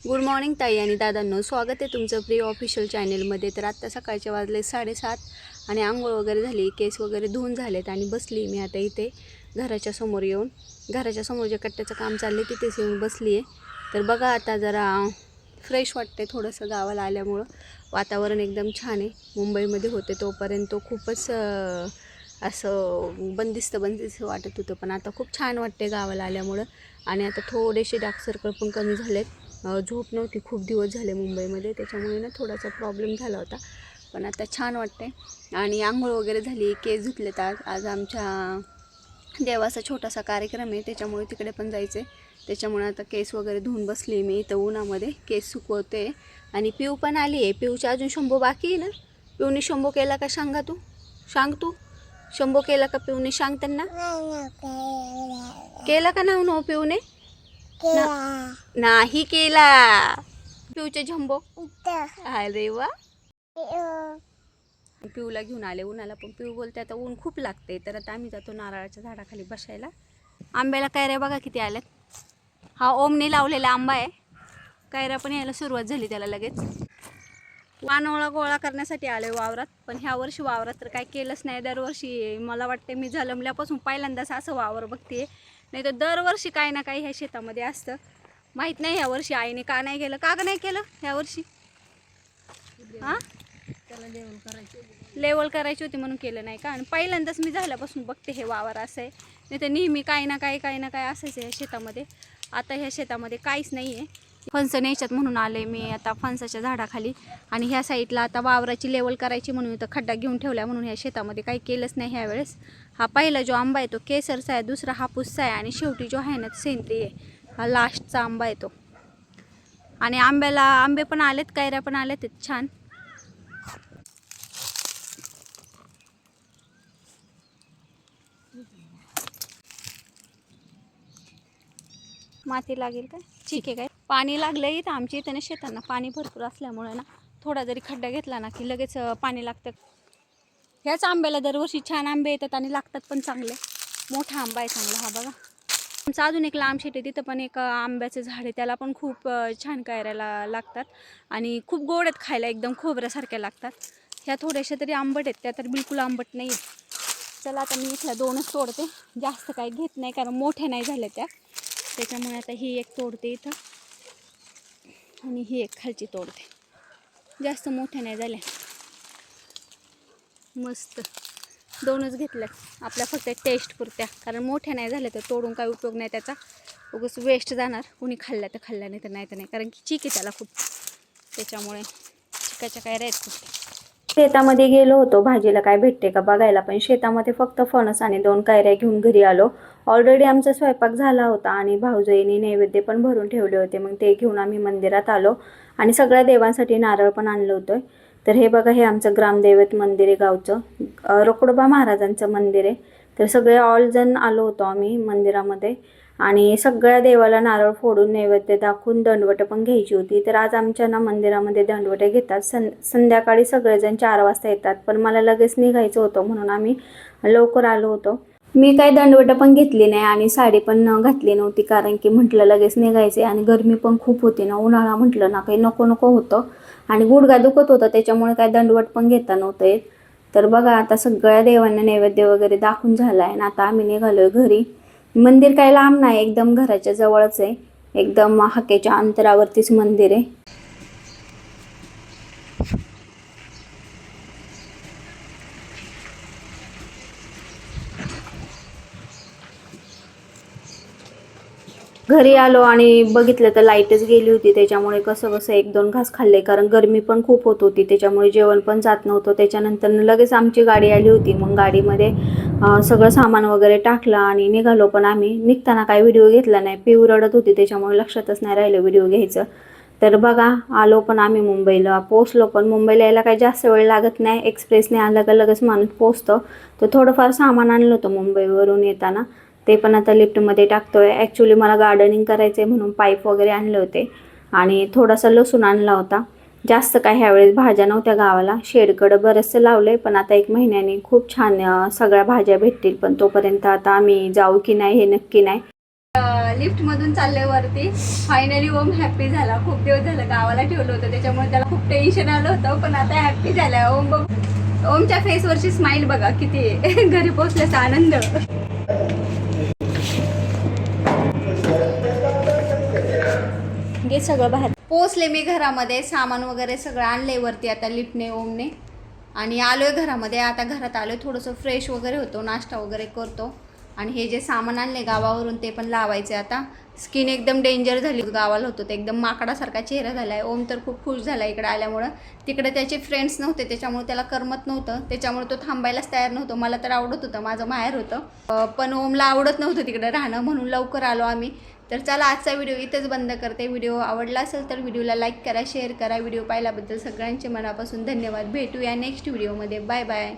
Good morning ताई आणि दादांनो, स्वागत आहे तुमचं प्रिय ऑफिशियल चॅनलमध्ये. तर आत्ता सकाळचे वाजले 7:30 आणि आंघोळ वगैरे झाली, केस वगैरे धुवून झालेत आणि बसली मी आता इथे घराच्या समोर येऊन. घराच्या समोर जे कट्ट्याचं काम चाललं तिथेच येऊन बसली आहे. तर बघा आता जरा फ्रेश वाटते थोडंसं, गावाला आल्यामुळं वातावरण एकदम छान आहे. मुंबईमध्ये होते तोपर्यंत खूपच असं बंदिस्त वाटत होतं, पण आता खूप छान वाटते गावाला आल्यामुळं. आणि आता थोडेसे डार्क सर्कल पण कमी झालेत. झोप नव्हती खूप दिवस झाले मुंबईमध्ये, त्याच्यामुळे ना थोडासा प्रॉब्लेम झाला होता, पण आता छान वाटते. आणि आंघोळ वगैरे झाली, केस धुतलेत. आज आमच्या देवाचा छोटासा कार्यक्रम आहे, त्याच्यामुळे तिकडे पण जायचं आहे. त्याच्यामुळे आता केस वगैरे धुवून बसली मी इथं उन्हामध्ये, केस सुकवते. आणि पिऊ पण आली आहे. पिऊच्या अजून शंभू बाकी आहे ना. पिऊने शंभू केला का सांगा तू, सांग तू. शंभू केला का पिऊने, सांग त्यांना. केला का ना पिऊने? नाही केला. पिऊचे झंबो अरे वा. पिऊला घेऊन आले उन्हाला, पण पिऊ बोलते आता ऊन खूप लागते. तर आता आम्ही जातो नारळाच्या झाडाखाली बसायला. आंब्याला कैऱ्या बघा किती आल्यात. हा ओमने लावलेला आंबा आहे. कैऱ्या पण यायला सुरुवात झाली त्याला लगेच. वानोळा गोळा करण्यासाठी आले वावरात, पण ह्या वर्षी वावरात तर काय केलंच नाही. दरवर्षी मला वाटते मी जन्मल्यापासून पहिल्यांदाच असं वावर बघते, नाही तर दरवर्षी काही ना काही ह्या शेतामध्ये असतं. माहीत नाही ह्या वर्षी आईने का नाही केलं, का नाही केलं ह्या वर्षी. हां, त्याला लेवल करायची होती म्हणून केलं नाही का. आणि पहिल्यांदाच मी झाल्यापासून बघते हे वावर असं आहे, नाही तर नेहमी काही ना काही असायचं ह्या शेतामध्ये. आता ह्या शेतामध्ये काहीच नाही आहे. फणस न्यायच्यात म्हणून आले मी आता फणसाच्या झाडाखाली. आणि ह्या साईडला आता वावराची लेवल करायची म्हणून इथं खड्डा घेऊन ठेवला, म्हणून ह्या शेतामध्ये काही केलंच नाही ह्यावेळेस. हा पहिला जो आंबा आहे तो केसरचा आहे, दुसरा हापूसचा आहे, आणि शेवटी जो आहे ना सेंद्रिय आहे, हा लास्टचा आंबा आहे तो. आणि आंबे पण आलेत, कैऱ्या पण आलेत छान. माती लागेल काय, ठीक आहे. काय पाणी लागलं इथं आमच्या इथं ना शेतांना, पाणी भरपूर असल्यामुळे ना थोडा जरी खड्डा घेतला ना की लगेच पाणी लागतं. ह्याच आंब्याला दरवर्षी छान आंबे येतात आणि लागतात पण चांगले. मोठा आंबा आहे चांगला हा बघा. आमचा अजून एक लांब शेत आहे, तिथं पण एक आंब्याचं झाड आहे, त्याला पण खूप छान कैऱ्याला लागतात आणि खूप गोड आहेत खायला, एकदम खोबऱ्यासारख्या लागतात. ह्या थोड्याशा तरी आंबट आहेत, त्या तर बिलकुल आंबट नाही आहेत. चला आता मी इथल्या दोनच तोडते, जास्त काही घेत नाही कारण मोठ्या नाही झाल्या त्या. त्याच्यामुळे आता ही एक तोडते इथं आणि ही एक खालची तोडते, जास्त मोठ्या नाही झाल्या. मस्त दोनच घेतल्या आपल्या फक्त टेस्ट पुरत्या, कारण मोठ्या नाही झाल्या तर तोडून काही उपयोग नाही त्याचा, उगाच वेस्ट जाणार. कुणी खाल्ल्या तर खाल्ल्या, नाही तर नाही, कारण की चिक आहे त्याला खूप, त्याच्यामुळे चिकाच्या कैऱ्या आहेत खूप. शेतामध्ये गेलो होतो भाजीला काय भेटते का बघायला, पण शेतामध्ये फक्त फणस आणि 2 कैऱ्या घेऊन घरी आलो. ऑलरेडी आमचा स्वयंपाक झाला होता आणि भाऊजाईने नैवेद्य पण भरून ठेवले होते, मग ते घेऊन आम्ही मंदिरात आलो आणि सगळ्या देवांसाठी नारळ पण आणलं होतं. तर हे बघा, हे आमचं ग्रामदैवत मंदिर आहे गावचं, रोकडोबा महाराजांचं मंदिर आहे. तर सगळे ऑल जण आलो होतो आम्ही मंदिरामध्ये आणि सगळ्या देवाला नारळ फोडून नैवेद्य दाखवून दंडवट पण घ्यायची होती. तर आज आमच्या ना मंदिरामध्ये दंडवट घेतात. संध्याकाळी सगळेजण 4 वाजता येतात, पण मला लगेच निघायचं होतं म्हणून आम्ही लवकर आलो होतो. मी काही दंडवट पण घेतली नाही आणि साडी पण घातली नव्हती, कारण की म्हटलं लगेच निघायचे आणि गरमी पण खूप होती ना, उन्हाळा म्हटलं ना काही नको होतं आणि गुडघा दुखत होता, त्याच्यामुळे काही दंडवट पण घेता नव्हतं येत. तर बघा आता सगळ्या देवांना नैवेद्य वगैरे दाखवून झाला आहे आणि आता आम्ही निघालोय घरी. मंदिर काही लांब नाही, एकदम घराच्या जवळच आहे, एकदम हाकेच्या अंतरावरतीच मंदिर आहे. घरी आलो आणि बघितलं तर लाईटच गेली होती, त्याच्यामुळे कसं 1-2 घास खाल्ले, कारण गरमी पण खूप होत होती, त्याच्यामुळे जेवण पण जात नव्हतं. त्याच्यानंतर लगेच आमची गाडी आली होती, मग गाडीमध्ये सगळं सामान वगैरे टाकलं आणि निघालो. पण आम्ही निघताना काही व्हिडिओ घेतला नाही, पिऊ रडत होती, त्याच्यामुळे लक्षातच नाही राहिलं व्हिडिओ घ्यायचं. तर बघा आलो पण आम्ही मुंबईला पोचलो, पण मुंबईला यायला काही जास्त वेळ लागत नाही, एक्सप्रेसने आलं का लगेच माणूस पोचतो. तर थोडंफार सामान आणलं होतं मुंबईवरून येताना, ते पण आता लिफ्टमध्ये टाकतोय. ॲक्च्युली मला गार्डनिंग करायचं आहे म्हणून पाईप वगैरे आणले होते आणि थोडासा लसूण आणला होता. जास्त काय ह्यावेळेस भाज्या नव्हत्या गावाला, शेडकडं बरंचसं लावलं आहे, पण आता 1 महिन्याने खूप छान सगळ्या भाज्या भेटतील, पण तोपर्यंत आता आम्ही जाऊ की नाही हे नक्की नाही. लिफ्टमधून चालले वरती. फायनली ओम हॅप्पी झाला. खूप दिवस झालं गावाला ठेवलं होतं त्याच्यामुळे त्याला खूप टेन्शन आलं होतं, पण आता हॅप्पी झाला. ओमच्या फेसवरची स्माइल बघा किती आहे. घरी पोहोचल्याचा आनंद. घे सगळं बाहेर. पोचले मी घरामध्ये, सामान वगैरे सगळं आणलंय वरती आता लिफ्टने ओमने, आणि आलोय घरामध्ये. आता घरात आलोय, थोडंसं फ्रेश वगैरे होतो, नाश्ता वगैरे करतो, आणि हे जे सामान आणले गावावरून ते पण लावायचे. आता स्किन एकदम डेंजर झाली, गावाला होतो ते एकदम माकडासारखा चेहरा झाला आहे. ओम तर खूप खुश झाला इकडे आल्यामुळं. तिकडे त्याचे फ्रेंड्स नव्हते त्याच्यामुळे त्याला करमत नव्हतं, त्याच्यामुळे तो थांबायलाच तयार नव्हतं. मला तर आवडत होतं, माझं माहेर होतं, पण ओमला आवडत नव्हतं तिकडे राहणं, म्हणून लवकर आलो आम्ही. तर चला आजचा व्हिडिओ इथेच बंद करते. व्हिडिओ आवडला असेल तर व्हिडिओला लाईक करा, शेअर करा. व्हिडिओ पाहिल्याबद्दल सगळ्यांचे मनापासून धन्यवाद. भेटूया नेक्स्ट व्हिडिओमध्ये. Bye bye.